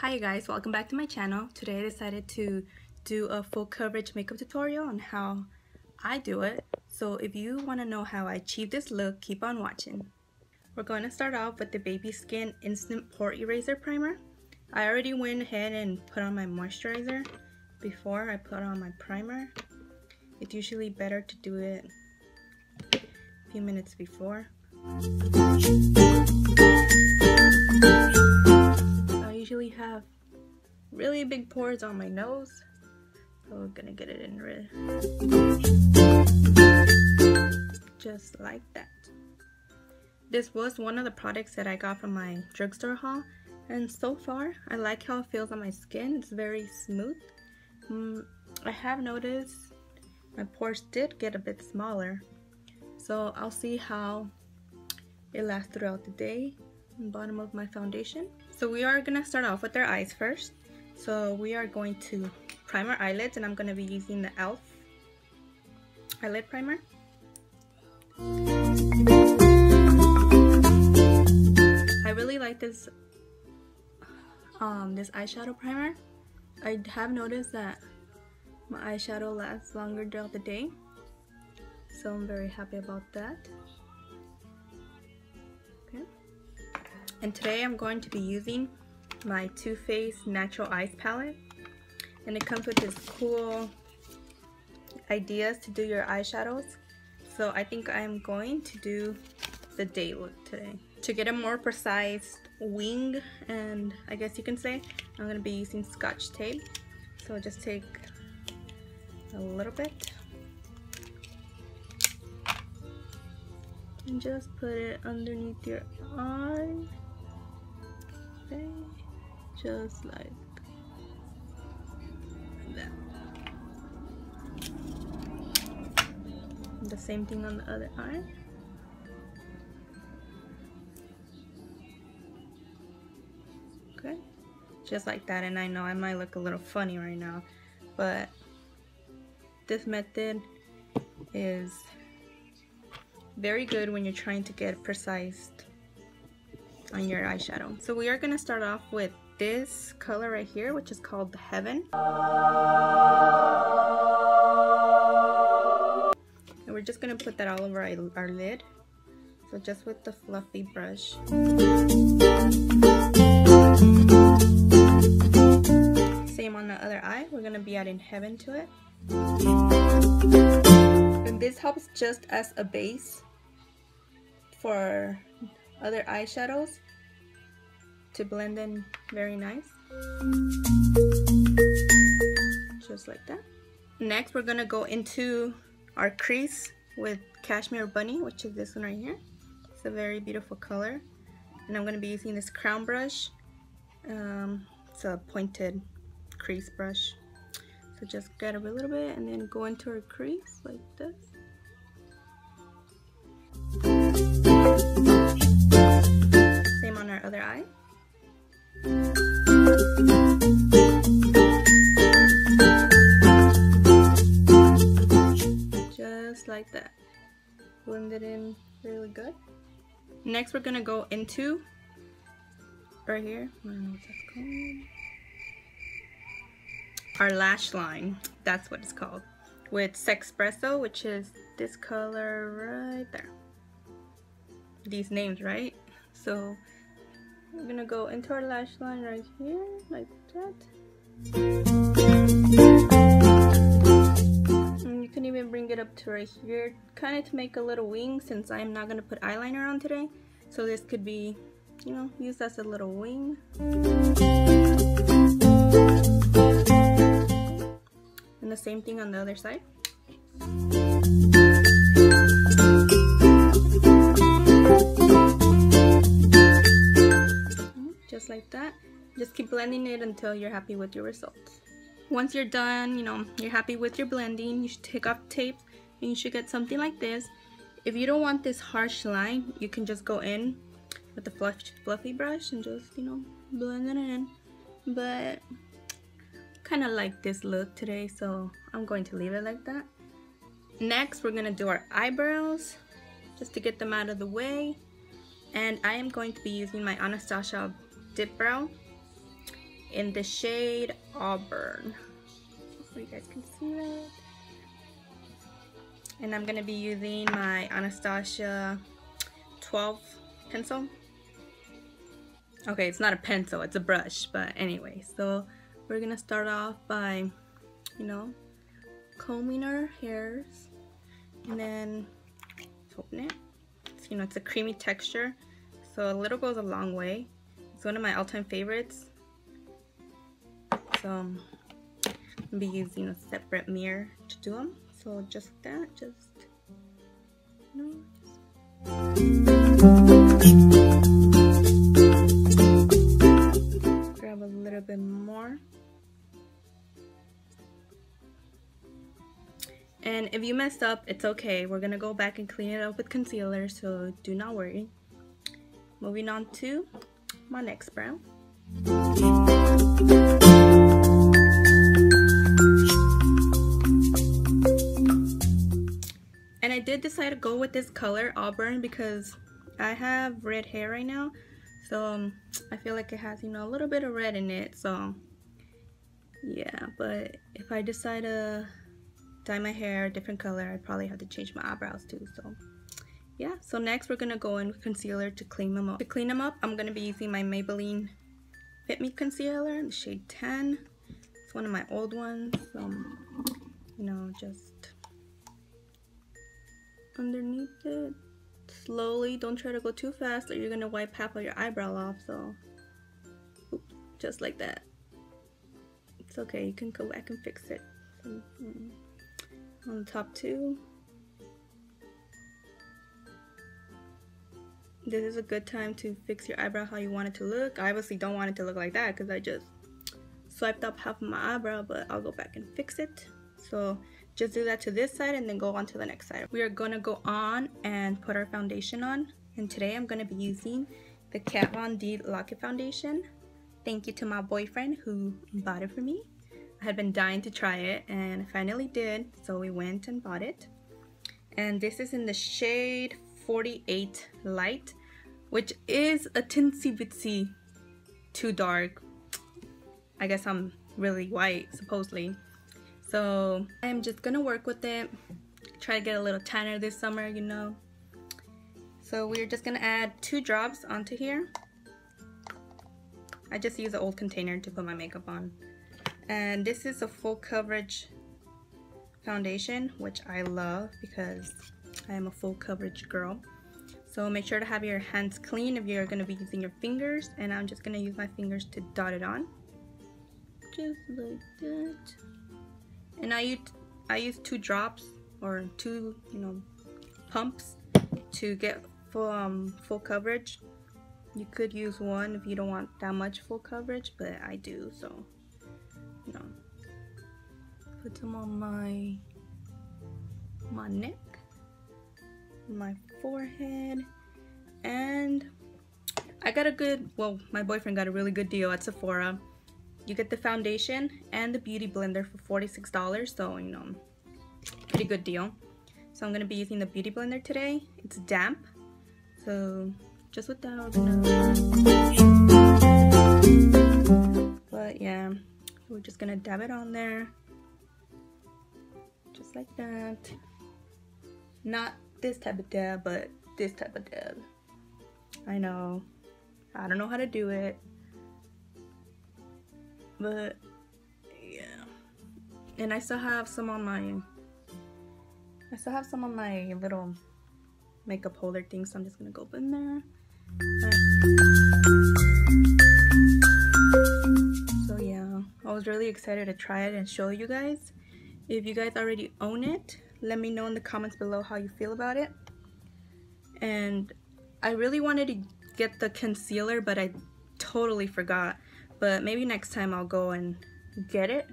Hi guys, welcome back to my channel. Today I decided to do a full coverage makeup tutorial on how I do it. So if you want to know how I achieve this look, keep on watching. We're going to start off with the Baby Skin Instant Pore Eraser Primer. I already went ahead and put on my moisturizer before I put on my primer. It's usually better to do it a few minutes before. I usually have really big pores on my nose, so we're gonna get it in red. Just like that. This was one of the products that I got from my drugstore haul, and so far I like how it feels on my skin. It's very smooth. I have noticed my pores did get a bit smaller, so I'll see how it lasts throughout the day on the bottom of my foundation. So we are gonna start off with our eyes first. So we are going to prime our eyelids, and I'm gonna be using the e.l.f. eyelid primer. I really like this this eyeshadow primer. I have noticed that my eyeshadow lasts longer throughout the day, so I'm very happy about that. Okay. And today I'm going to be using my Too Faced Natural Eyes palette, and it comes with this cool ideas to do your eyeshadows. So I think I'm going to do the day look today. To get a more precise wing, and I guess you can say, I'm going to be using Scotch tape. So just take a little bit and just put it underneath your eye. Okay, just like that. The same thing on the other eye. Okay, just like that. And I know I might look a little funny right now, but this method is very good when you're trying to get precise on your eyeshadow. So we are going to start off with this color right here, which is called Heaven. And we're just going to put that all over our lid. So just with the fluffy brush. Same on the other eye. We're going to be adding Heaven to it. And this helps just as a base for other eyeshadows to blend in very nice. Just like that. Next we're gonna go into our crease with Cashmere Bunny, which is this one right here. It's a very beautiful color, and I'm gonna be using this crown brush. It's a pointed crease brush, so just get a little bit and then go into our crease like this. Same on our other eye. Just like that. Blend it in really good. Next we're gonna go into right here, I don't know what that's called, our lash line. That's what it's called, with Sexpresso, which is this color right there. These names, right? So we're gonna go into our lash line right here, like that. And you can even bring it up to right here, kind of to make a little wing, since I'm not gonna put eyeliner on today. So this could be, you know, used as a little wing. And the same thing on the other side. Just like that. Just keep blending it until you're happy with your results. Once you're done, you know, you're happy with your blending, you should take off tape and you should get something like this. If you don't want this harsh line, you can just go in with the fluffy brush and just, you know, blend it in. But kind of like this look today, so I'm going to leave it like that. Next, we're gonna do our eyebrows just to get them out of the way. And I am going to be using my Anastasia Dip Brow. in the shade Auburn. So you guys can see that. And I'm gonna be using my Anastasia 12 pencil. Okay, it's not a pencil, it's a brush, but anyway, so we're gonna start off by, you know, combing our hairs, and then open it. So, you know, it's a creamy texture, so a little goes a long way. It's one of my all-time favorites. So I'm gonna be using a separate mirror to do them. So just like that, just, you know, grab a little bit more. And if you messed up, it's okay. We're gonna go back and clean it up with concealer, so do not worry. Moving on to my next brow. And I did decide to go with this color, Auburn, because I have red hair right now. So I feel like it has, you know, a little bit of red in it. So yeah, but if I decide to dye my hair a different color, I'd probably have to change my eyebrows too. So yeah, so next we're gonna go in with concealer to clean them up. To clean them up, I'm gonna be using my Maybelline Fit Me concealer in the shade 10. It's one of my old ones. You know, just underneath it slowly. Don't try to go too fast or you're gonna wipe half of your eyebrow off. So oops, just like that. It's okay, you can go back and fix it. On the top too. This is a good time to fix your eyebrow how you want it to look. I obviously don't want it to look like that because I just swiped up half of my eyebrow, but I'll go back and fix it. So just do that to this side and then go on to the next side. We are gonna go on and put our foundation on. And today I'm gonna be using the Kat Von D Lock-It Foundation. Thank you to my boyfriend who bought it for me. I had been dying to try it and I finally did, so we went and bought it. And this is in the shade 48 Light, which is a teensy bitsy too dark. I guess I'm really white, supposedly. So I'm just gonna work with it, try to get a little tanner this summer, you know. So we're just gonna add 2 drops onto here. I just use an old container to put my makeup on. And this is a full coverage foundation, which I love because I am a full coverage girl. So make sure to have your hands clean if you're going to be using your fingers. And I'm just going to use my fingers to dot it on. Just like that. And I use 2 drops or 2, you know, pumps to get full coverage. You could use 1 if you don't want that much full coverage, but I do, so you know. Put some on my neck, my forehead, and I got a good, well, my boyfriend got a really good deal at Sephora. You get the foundation and the beauty blender for $46, so you know, pretty good deal. So I'm gonna be using the beauty blender today. It's damp, so just with that, but yeah, we're just gonna dab it on there, just like that. Not this type of dab, but this type of dab. I know, I don't know how to do it, but yeah. And I still have some on my little makeup holder thing, so I'm just gonna go in there. So yeah, I was really excited to try it and show you guys. If you guys already own it, let me know in the comments below how you feel about it. And I really wanted to get the concealer, but I totally forgot. But maybe next time I'll go and get it.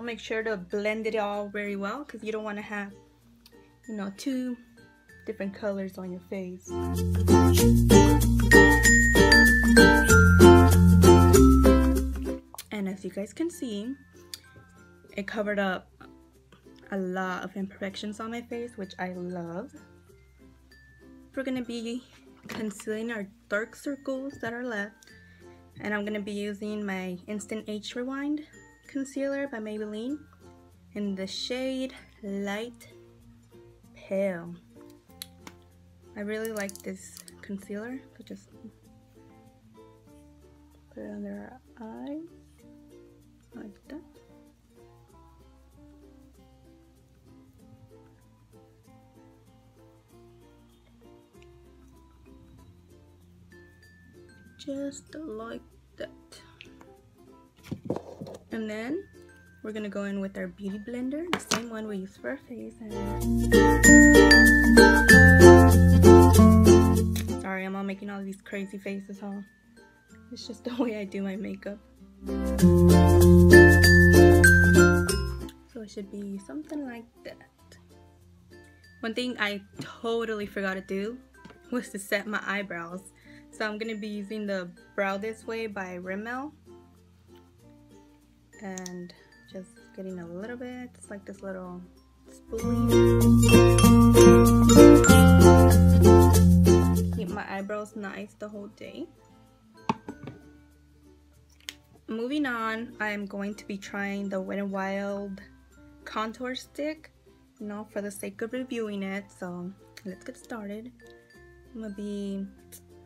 Make sure to blend it all very well, because you don't want to have, you know, 2 different colors on your face. And as you guys can see, it covered up a lot of imperfections on my face, which I love. We're gonna be concealing our dark circles that are left, and I'm gonna be using my Instant Age Rewind concealer by Maybelline in the shade Light Pale. I really like this concealer, so just put it under our eyes like that. Just like that. And then we're gonna go in with our beauty blender, the same one we use for our face. Sorry, I'm all making all these crazy faces, huh? It's just the way I do my makeup. So it should be something like that. One thing I totally forgot to do was to set my eyebrows. So I'm gonna be using the Brow This Way by Rimmel, and just getting a little bit, it's like this little spoolie. Keep my eyebrows nice the whole day. Moving on, I am going to be trying the Wet n Wild contour stick, you know, for the sake of reviewing it. So let's get started. I'm gonna be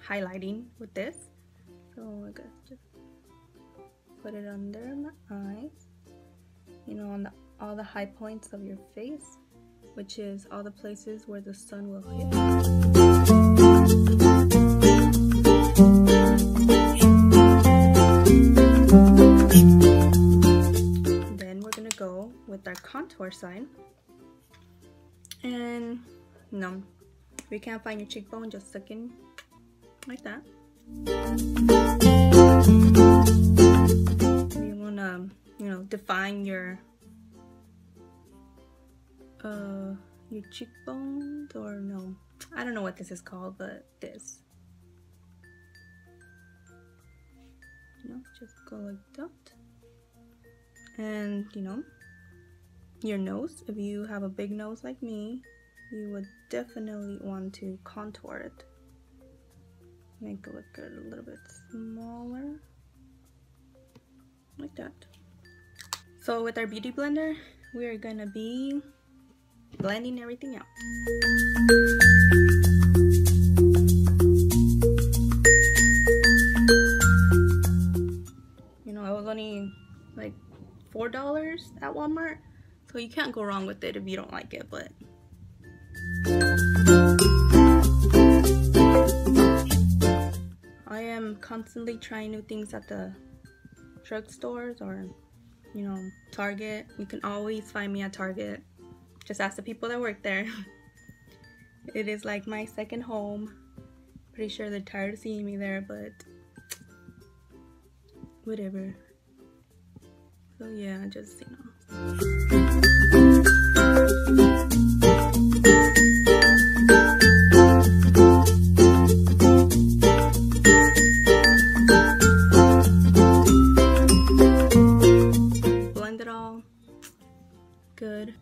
highlighting with this, so I guess just put it under my eyes, you know, on all the high points of your face, which is all the places where the sun will hit. Then we're gonna go with our contour side, and no, if you can't find your cheekbone, just stick in like that. You wanna, you know, define your cheekbones, or no, I don't know what this is called, but this, you know, just go like that. And you know, your nose, if you have a big nose like me, you would definitely want to contour it. Make it look a little bit smaller, like that. So with our beauty blender, we are gonna be blending everything out. You know, it was only like $4 at Walmart, so you can't go wrong with it if you don't like it, but I am constantly trying new things at the drugstores or, you know, Target. You can always find me at Target. Just ask the people that work there. It is like my second home. Pretty sure they're tired of seeing me there, but whatever. So yeah, just, you know. Good.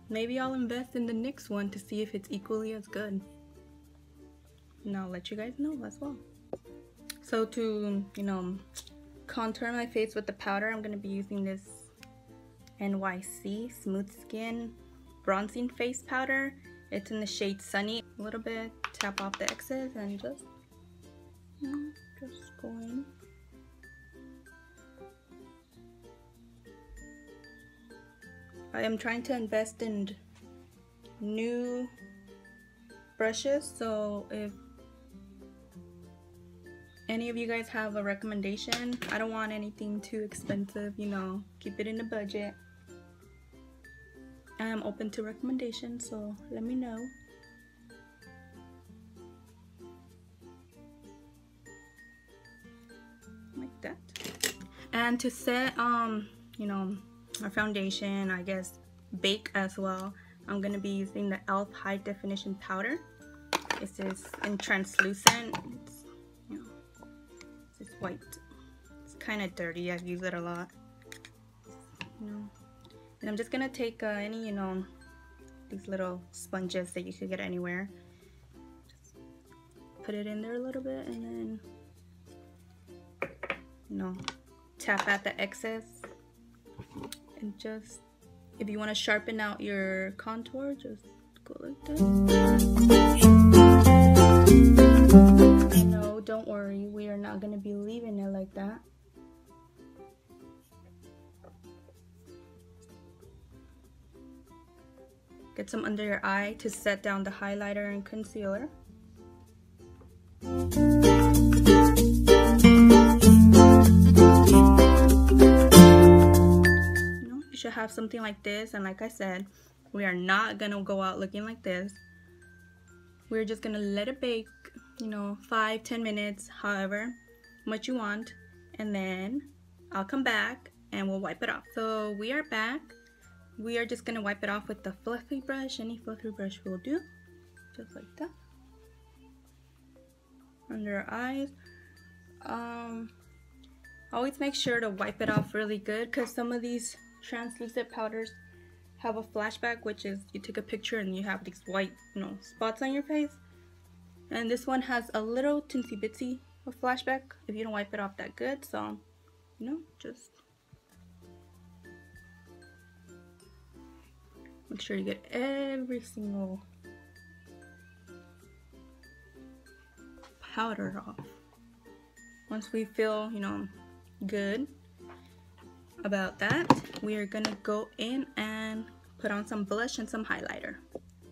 Maybe I'll invest in the NYX one to see if it's equally as good. And I'll let you guys know as well. So to, you know, contour my face with the powder, I'm going to be using this NYC Smooth Skin Bronzing Face Powder. It's in the shade Sunny. A little bit, tap off the excess and just, you know, just go in. I am trying to invest in new brushes, so if any of you guys have a recommendation, I don't want anything too expensive, you know, keep it in the budget. I am open to recommendations, so let me know. Like that. And to set, you know, our foundation, I guess bake as well, I'm gonna be using the e.l.f. High Definition Powder. This is in translucent. It's, you know, it's white. It's kind of dirty. I've used it a lot. You know, And I'm just gonna take any, these little sponges that you could get anywhere. Just put it in there a little bit and then, tap at the excess. And just, if you want to sharpen out your contour, just go like that. No, don't worry, we are not going to be leaving it like that. Get some under your eye to set down the highlighter and concealer. You should have something like this, and like I said, we are not gonna go out looking like this. We're just gonna let it bake, 5-10 minutes, however much you want, and then I'll come back and we'll wipe it off. So we are back. We are just gonna wipe it off with the fluffy brush. Any fluffy brush will do, just like that, under our eyes. Always make sure to wipe it off really good, because some of these translucent powders have a flashback, which is you take a picture and you have these white spots on your face, and this one has a little teensy bitsy of flashback if you don't wipe it off that good. So just make sure you get every single powder off. Once we feel good about that, we are gonna go in and put on some blush and some highlighter.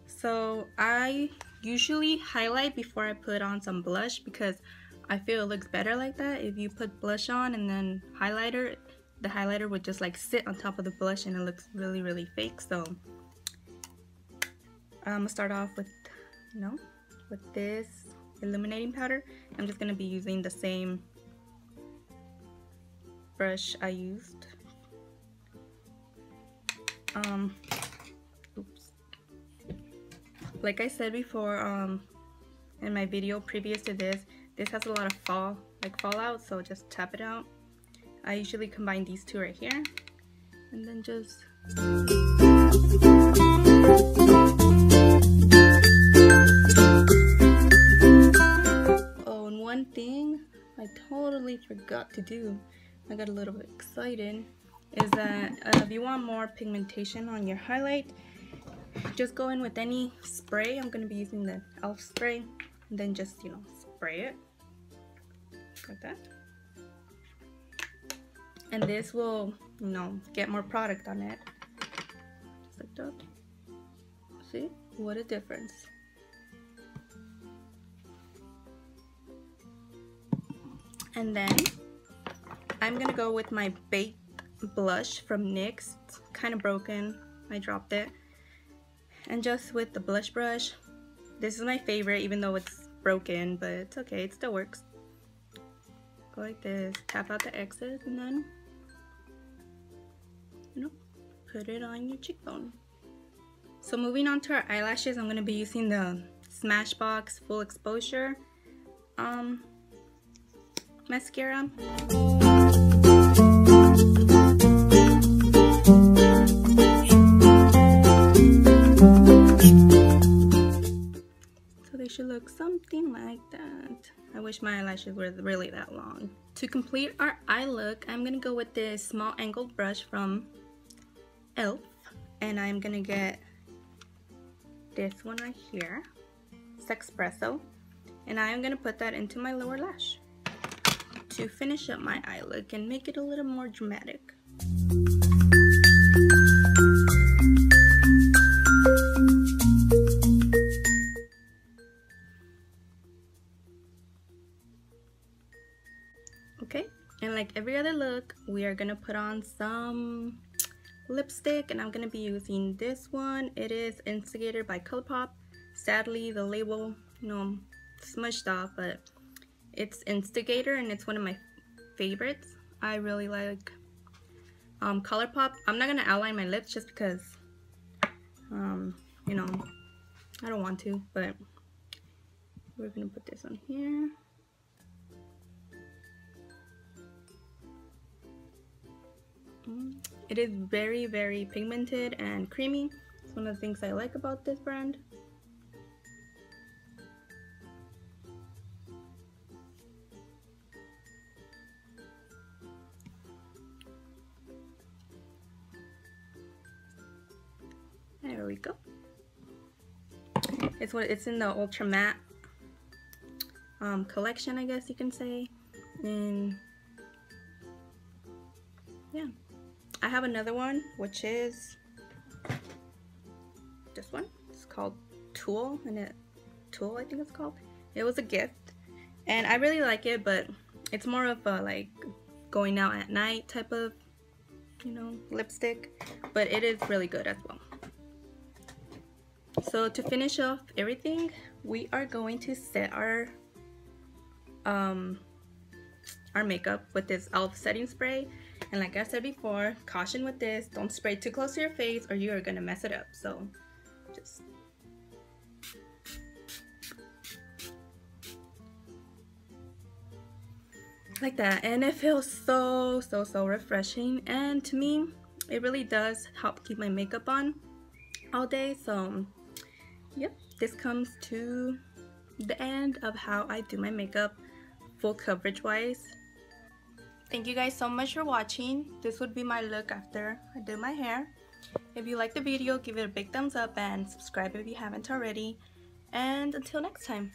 So I usually highlight before I put on some blush, because I feel it looks better like that. If you put blush on and then highlighter, the highlighter would just like sit on top of the blush and it looks really, really fake. So I'm gonna start off with with this illuminating powder. I'm just gonna be using the same brush I used. Oops. Like I said before, in my video previous to this has a lot of fallout, so just tap it out. I usually combine these two right here, and then just oh, and one thing I totally forgot to do, I got a little bit excited, is that if you want more pigmentation on your highlight, just go in with any spray. I'm going to be using the e.l.f. spray, and then just spray it like that, and this will get more product on it, just like that. See what a difference. And then I'm gonna go with my baked blush from NYX. It's kind of broken, I dropped it, and just with the blush brush, this is my favorite, even though it's broken, but it's okay, it still works. Go like this, tap out the excess, and then put it on your cheekbone. So moving on to our eyelashes, I'm going to be using the Smashbox Full Exposure mascara. So they should look something like that. I wish my eyelashes were really that long. To complete our eye look, I'm going to go with this small angled brush from e.l.f. and I'm going to get this one right here, it's Espresso, and I'm going to put that into my lower lash to finish up my eye look and make it a little more dramatic. Okay, and like every other look, we are going to put on some lipstick, and I'm going to be using this one. It is Instigator by ColourPop. Sadly, the label, smudged off, but it's Instigator, and it's one of my favorites. I really like ColourPop. I'm not going to outline my lips just because, I don't want to, but we're going to put this on here. It is very, very pigmented and creamy. It's one of the things I like about this brand. There we go. It's in the Ultra Matte collection, I guess you can say. And yeah, I have another one, which is this one. It's called Tulle, Tulle, I think it's called. It was a gift, and I really like it, but it's more of a like going out at night type of, you know, lipstick. But it is really good as well. So to finish off everything, we are going to set our makeup with this e.l.f. setting spray. And like I said before, caution with this, don't spray too close to your face or you are gonna mess it up. So just like that, and it feels so refreshing, and to me it really does help keep my makeup on all day. So yep, this comes to the end of how I do my makeup, full coverage wise. Thank you guys so much for watching. This would be my look after I do my hair. If you liked the video, give it a big thumbs up and subscribe if you haven't already. And until next time.